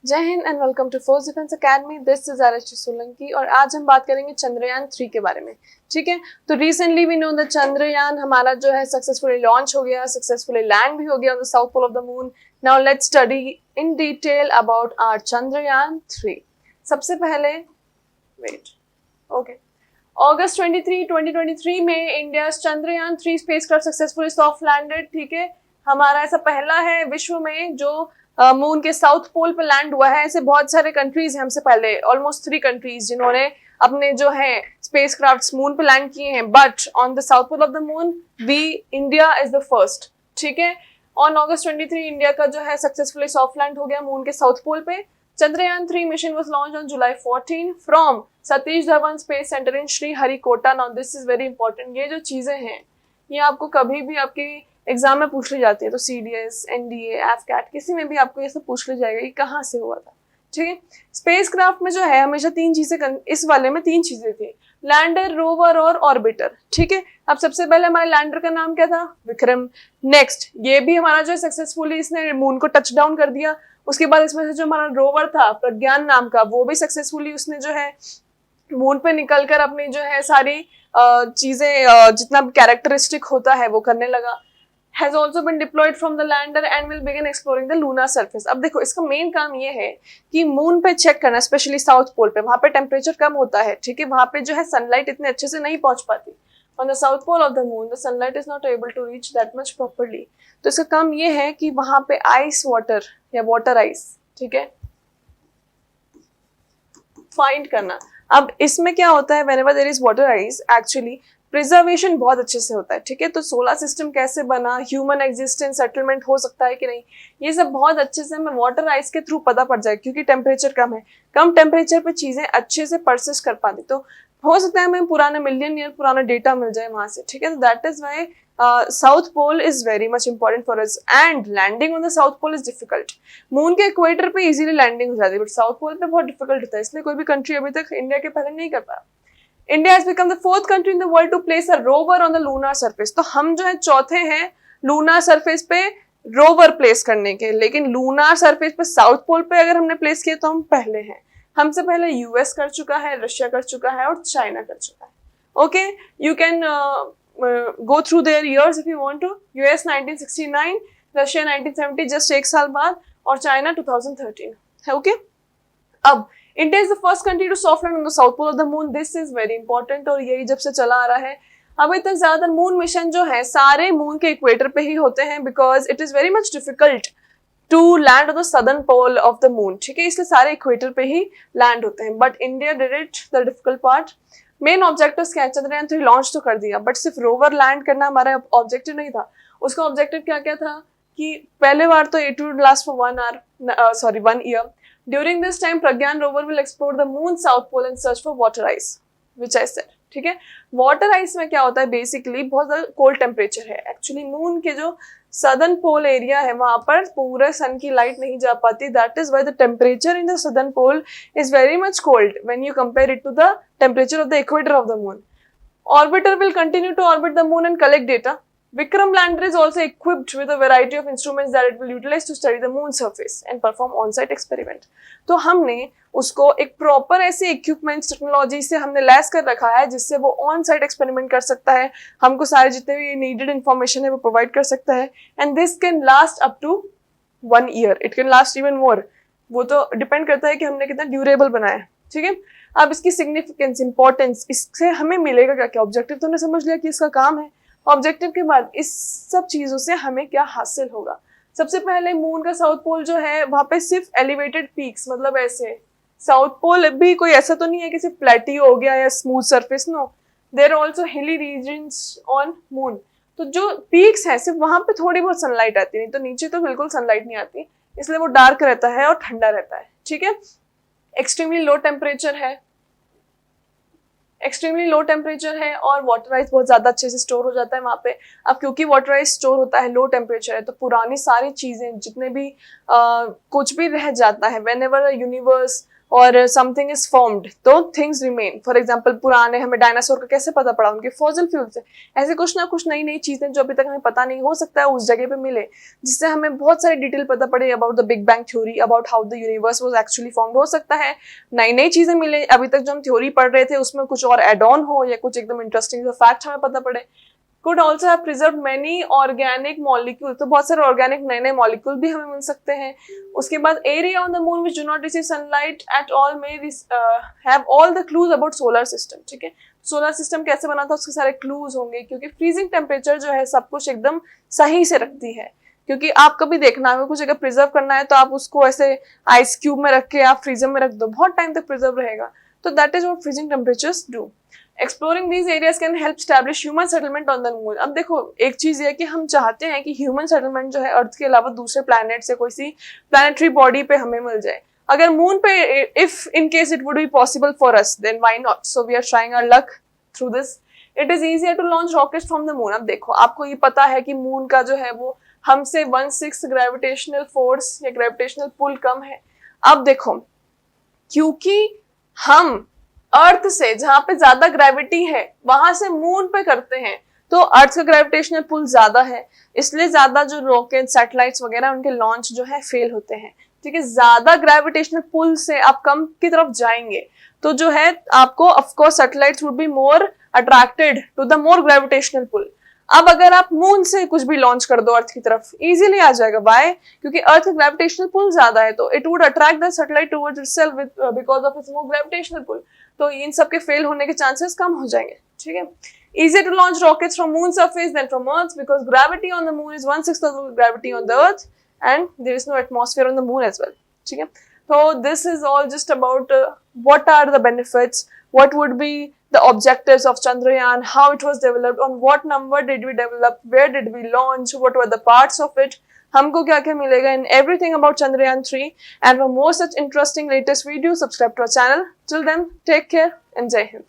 जय हिंद and welcome to force defence academy. This is RHD Solanki और आज हम बात करेंगे चंद्रयान 3 के बारे में। ठीक है, तो recently we know the Chandrayaan हमारा जो है सक्सेसफुली लॉन्च हो गया, सक्सेसफुली लैंड भी हो गया on the south pole of the moon. Now let's study in detail about our Chandrayaan 3। सबसे पहले अगस्त 23, 2023 में India Chandrayaan 3 spacecraft successfully soft landed. ठीक है, हमारा ऐसा पहला है विश्व में जो मून के साउथ पोल पे लैंड हुआ है। ऐसे बहुत सारे कंट्रीज हैं हमसे पहले, ऑलमोस्ट 3 कंट्रीज जिन्होंने अपने जो है स्पेसक्राफ्ट्स मून पे लैंड किए हैं, but on the south pole of the moon we India is the first. ठीक है, ऑन अगस्त 23 इंडिया का जो है सक्सेसफुली सॉफ्ट लैंड हो गया मून के साउथ पोल पे। Chandrayaan 3 mission was launched on July 14 from Satish Dhawan Space Center in Sriharikota. Now this is very important. ये जो चीजें हैं ये आपको कभी भी आपकी एग्जाम में पूछ ली जाती है, तो CDS, NDA, AFCAT किसी में भी आपको ये सब पूछ ली जाएगा कि कहाँ से हुआ था। ठीक है, स्पेसक्राफ्ट में जो है हमेशा 3 चीजें, इस वाले में 3 चीजें थी, लैंडर, रोवर और ऑर्बिटर। ठीक है, अब सबसे पहले हमारे लैंडर का नाम क्या था? विक्रम। नेक्स्ट ये भी हमारा जो है सक्सेसफुली इसने मून को टच डाउन कर दिया। उसके बाद इसमें से जो हमारा रोवर था प्रज्ञान नाम का, वो भी सक्सेसफुली उसने जो है मून पे निकलकर अपनी जो है सारी चीजें जितना भी कैरेक्टरिस्टिक होता है वो करने लगा। has also been deployed from the lander and will begin exploring the lunar surface। अब देखो इसका मेन काम ये है कि मून पे चेक करना, स्पेशली साउथ पोल पे, वहां पे टेम्परेचर कम होता है। ठीक है, वहां पे जो है सनलाइट इतने अच्छे से नहीं पहुंच पाती। On the south pole of the moon the sunlight is not able to reach that much properly. तो इसका काम ये है कि वहां पे आइस वाटर या वाटर आइस, ठीक है, फाइंड करना। अब इसमें क्या होता है, whenever there is water ice actually preservation बहुत अच्छे से होता है। ठीक है, तो सोलर सिस्टम कैसे बना, ह्यूमन एग्जिस्टेंस, सेटलमेंट हो सकता है कि नहीं, ये सब बहुत अच्छे से हमें वाटर आइस के थ्रू पता पड़ जाए, क्योंकि टेम्परेचर कम है। कम टेम्परेचर पे चीजें अच्छे से परसिस्ट कर पाती, तो हो सकता है हमें पुराना मिलियन ईयर पुराना डेटा मिल जाए वहां से। ठीक है, तो that is why south pole is very much important for us and landing on the south pole is difficult. Moon के इक्वेटर पे इजीली लैंडिंग हो जाती है, बट साउथ पोल पे बहुत डिफिकल्ट होता है, इसलिए कोई भी कंट्री अभी तक इंडिया के पहले नहीं कर पाया। India has become the 4th country in the world to place a rover on the lunar surface। तो हम जो है चौथे हैं लूनार सरफेस पे रोवर प्लेस करने के, लेकिन लूनार सरफेस पे साउथ पोल पे अगर हमने प्लेस किया तो हम पहले हैं। हमसे पहले यूएस कर चुका है, रशिया कर चुका है और चाइना कर चुका है। Okay, you can go through their years if you want to. US 1969, Russia 1970 just एक साल बाद, और चाइना 2013 है। ओके, अब India is the first country to soft land on the south pole of the moon. This is very important और यही जब से चला आ रहा है। अभी तक ज्यादातर मून मिशन जो है सारे मून के इक्वेटर पे ही होते हैं, because it is very much difficult to land on the southern pole of the moon. ठीक है, इसलिए सारे इक्वेटर पे ही लैंड होते हैं, but India did it the difficult part. Main objective क्या है, चंद्रयान 3 लॉन्च तो कर दिया, बट सिर्फ रोवर लैंड करना हमारा ऑब्जेक्टिव नहीं था। उसका ऑब्जेक्टिव क्या क्या था कि पहले बार तो it would last for 1 year. During this time, Pragyan rover will explore the moon south pole and search for water ice, which I said। ठीक है, वाटर आइस में क्या होता है, बेसिकली बहुत ज्यादा कोल्ड टेम्परेचर है। एक्चुअली मून के जो सदर्न पोल एरिया है वहां पर पूरे सन की लाइट नहीं जा पाती, that is why the temperature in the southern pole is very much cold when you compare it to the temperature of the equator of the moon. Orbiter will continue to orbit the moon and collect data। Vikram lander is also equipped with a variety of instruments that it will utilize to study the moon surface and perform on-site experiment। तो हमने उसको एक proper ऐसे equipments technology से हमने lace कर रखा है जिससे वो ऑन साइट एक्सपेरिमेंट कर सकता है, हमको सारे जितने भी नीडेड इन्फॉर्मेशन है वो प्रोवाइड कर सकता है। And this can last up to 1 year, it can last even more. वो तो डिपेंड करता है कि हमने कितना ड्यूरेबल बनाया है। ठीक है, अब इसकी सिग्निफिकेंस, इंपॉर्टेंस, इससे हमें मिलेगा क्या क्या। ऑब्जेक्टिव तो हमने समझ लिया कि इसका काम है, ऑब्जेक्टिव के बाद इस सब चीजों से हमें क्या हासिल होगा। सबसे पहले मून का साउथ पोल जो है वहां पे सिर्फ एलिवेटेड पीक्स, मतलब ऐसे साउथ पोल भी कोई ऐसा तो नहीं है कि सिर्फ प्लेटियो हो गया या smooth surface, no, there are also hilly regions on moon. तो जो पीक्स है सिर्फ वहां पे थोड़ी बहुत सनलाइट आती है, नहीं तो नीचे तो बिल्कुल सनलाइट नहीं आती, इसलिए वो डार्क रहता है और ठंडा रहता है। ठीक है, एक्सट्रीमली लो टेम्परेचर है, एक्सट्रीमली लो टेम्परेचर है और वाटर आइस बहुत ज्यादा अच्छे से स्टोर हो जाता है वहां पे। अब क्योंकि वाटर आइस स्टोर होता है, लो टेम्परेचर है, तो पुरानी सारी चीजें जितने भी कुछ भी रह जाता है, व्हेनेवर यूनिवर्स और समथिंग इज फॉर्म्ड तो थिंग्स रिमेन। फॉर एग्जाम्पल पुराने हमें डायनासोर का कैसे पता पड़ा, उनके फॉसिल फ्यूल से। ऐसे कुछ ना कुछ नई नई चीजें जो अभी तक हमें पता नहीं, हो सकता है उस जगह पे मिले, जिससे हमें बहुत सारी डिटेल पता पड़े about the big bang theory, about how the universe was actually formed. हो सकता है नई नई चीजें मिले, अभी तक जो हम थ्योरी पढ़ रहे थे उसमें कुछ और एड ऑन हो, या कुछ एकदम इंटरेस्टिंग फैक्ट हमें पता पड़े। could also have preserved many organic molecules, तो बहुत सारे ऑर्गेनिक नए नए मॉलिक्यूल भी हमें मिल सकते हैं। उसके बाद area on the moon which do not receive sunlight at all may have all the clues about solar system. ठीक है, सोलर सिस्टम कैसे बना था उसके सारे क्लूज होंगे, क्योंकि फ्रीजिंग टेम्परेचर जो है सब कुछ एकदम सही से रखती है। क्योंकि आप कभी देखना है कुछ अगर प्रिजर्व करना है तो आप उसको ऐसे आइस क्यूब में रख के आप फ्रीजर में रख दो, बहुत टाइम तक प्रिजर्व रहेगा। तो that is what freezing temperatures do. Exploring these areas can help establish human settlement on the moon. अब देखो एक चीज ये है कि हम चाहते हैं कि ह्यूमन सेटलमेंट जो है अर्थ के अलावा दूसरे प्लैनेट से कोई सी प्लैनेटरी बॉडी पे हमें मिल जाए। अगर मून पे if in case it would be possible for us then why not, so we are trying our luck through this. It is easier to launch rockets from the moon. अब देखो आपको ये पता है कि मून का जो है वो हमसे 1/6 ग्रेविटेशनल फोर्स या ग्रेविटेशनल पुल कम है। अब देखो क्योंकि हम अर्थ से जहां पे ज्यादा ग्रेविटी है वहां से मून पे करते हैं, तो अर्थ का ग्रेविटेशनल पुल ज्यादा है, इसलिए ज्यादा जो रॉकेट सैटेलाइट्स वगैरह उनके लॉन्च जो है फेल होते हैं। ठीक है, ज्यादा ग्रेविटेशनल पुल से आप कम की तरफ जाएंगे तो जो है आपको of course satellites would be more attracted to the more gravitational pull. अब अगर आप मून से कुछ भी लॉन्च कर दो अर्थ की तरफ, इजीली आ जाएगा। बाय, क्योंकि अर्थ का ग्रेविटेशनल पुल ज्यादा है, तो it would attract the satellite towards itself because of its more gravitational pull. तो इन सब के फेल होने के चांसेस कम हो जाएंगे। ठीक है, easier to launch rockets from moon surface than from earth because gravity on the moon is 1/6 of the gravity on the earth and there is no atmosphere on the moon as well. ठीक है, so this is all just about what are the benefits, what would be the objectives of Chandrayaan, how it was developed, on what number did we develop, where did we launch, what were the parts of it, हमको क्या क्या मिलेगा, in everything about Chandrayaan 3. And for more such interesting latest videos, subscribe to our channel. Till then, take care and Jai Hind.